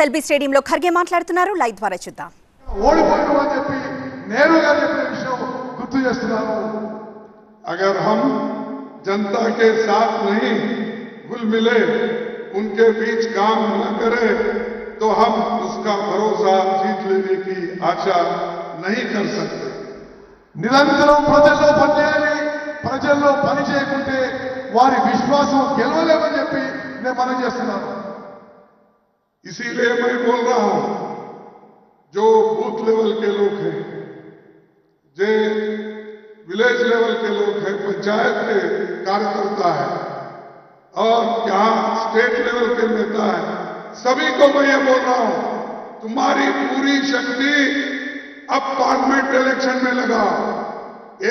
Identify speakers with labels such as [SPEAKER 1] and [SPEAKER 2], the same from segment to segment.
[SPEAKER 1] LB స్టేడియంలో ఖర్గే మాట్లాడుతున్నారు. Live ద్వారా చూద్దాం.
[SPEAKER 2] ఓడిపోయామని చెప్పి నేరుగా చెప్పిన విషయం గుర్తు చేస్తున్నాను.
[SPEAKER 3] अगर हम जनता के साथ नहीं घुल मिले, उनके बीच काम न करें, तो हम उसका भरोसा जीत लेने की आशा नहीं कर सकते.
[SPEAKER 2] నిరంతరం ప్రజల్లో పనిచేయాలి. ప్రజల్లో పని చేయకుంటే వారి విశ్వాసం గెలవలేమని చెప్పి నేను మనం చేస్తున్నాను.
[SPEAKER 3] इसीलिए मैं बोल रहा हूं, जो बूथ लेवल के लोग हैं, जो विलेज लेवल के लोग हैं, पंचायत के कार्यकर्ता है और यहाँ स्टेट लेवल के नेता है, सभी को मैं ये बोल रहा हूं, तुम्हारी पूरी शक्ति अब पार्लियामेंट इलेक्शन में लगाओ.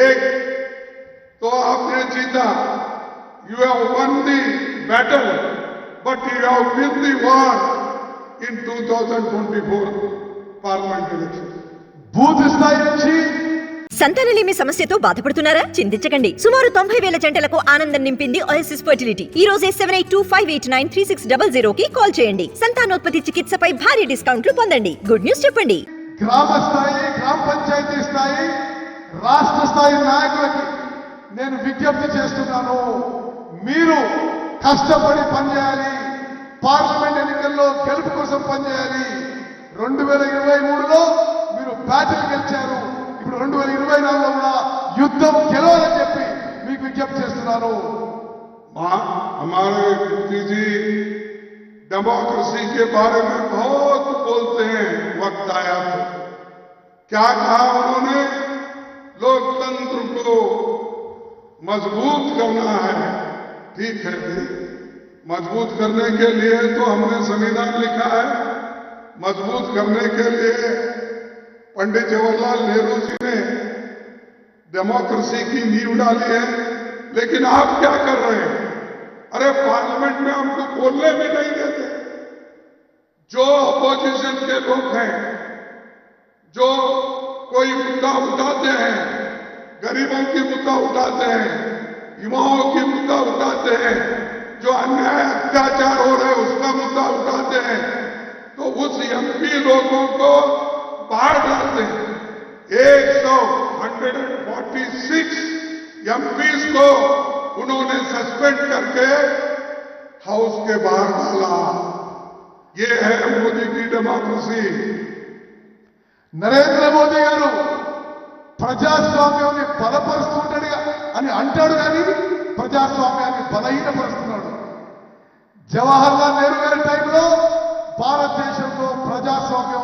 [SPEAKER 3] एक तो आपने जीता, you have one the battle, but you have win the war in 2024 parliament election.
[SPEAKER 2] Booth స్థాయి నుంచి
[SPEAKER 4] సంతానలేమి సమస్యతో బాధపడుతున్నారా? చింతించకండి. సుమారు 90,000 జంటలకు ఆనందం నింపింది ఓఎస్ఎస్ ఫర్టిలిటీ. ఈ రోజే 7825893600 కి కాల్ చేయండి. సంతానోత్పత్తి చికిత్సపై భారీ డిస్కౌంట్లు పొందండి. గుడ్ న్యూస్ చెప్పండి.
[SPEAKER 2] గ్రామ స్థాయి, గ్రామ పంచాయతీ స్థాయి, రాష్ట్ర స్థాయి నాయకులకి నేను విజ్ఞప్తి చేస్తున్నాను. మీరు కష్టపడి పనిచేయాలి. పార్లమెంట్ ఎన్నికల్లో గెలుపు కోసం పనిచేయాలి. 2023లో మీరు బ్యాటిల్ గెలిచారు. ఇప్పుడు 2024లో కూడా యుద్ధం గెలవాలని చెప్పి మీకు విజ్ఞప్తి చేస్తున్నాను.
[SPEAKER 3] हमारे मोदी जी डेमोक्रेसी के बारे में बहुत बोलते हैं. वक्त आया तो क्या कहा उन्होंने? लोकतंत्र को मजबूत करना है. ठीक है जी, मजबूत करने के लिए तो हमने संविधान लिखा है. मजबूत करने के लिए पंडित जवाहरलाल नेहरू जी ने डेमोक्रेसी की नींव डाली है. लेकिन आप क्या कर रहे हैं? अरे पार्लियामेंट में हमको बोलने भी नहीं देते. जो अपोजिशन के लोग हैं, जो कोई मुद्दा उठाते हैं, गरीबों की मुद्दा उठाते हैं, युवाओं की मुद्दा उठाते हैं, जो अन्याय अत्याचार हो रहे हैं उसका मुद्दा उठाते हैं, तो उस एमपी लोगों को बाहर डालते हैं. 146 एमपीज को उन्होंने सस्पेंड करके हाउस के बाहर डाला. ये है मोदी की डेमोक्रेसी.
[SPEAKER 2] నరేంద్ర మోదీ గారు ప్రజాస్వామ్యాన్ని బలపరుస్తుంటాడు అని అంటాడు, కానీ ప్రజాస్వామ్యాన్ని బలహీనపరుస్తున్నాడు. జవహర్లాల్ నెహ్రూ గారి టైంలో భారతదేశంలో ప్రజాస్వామ్యం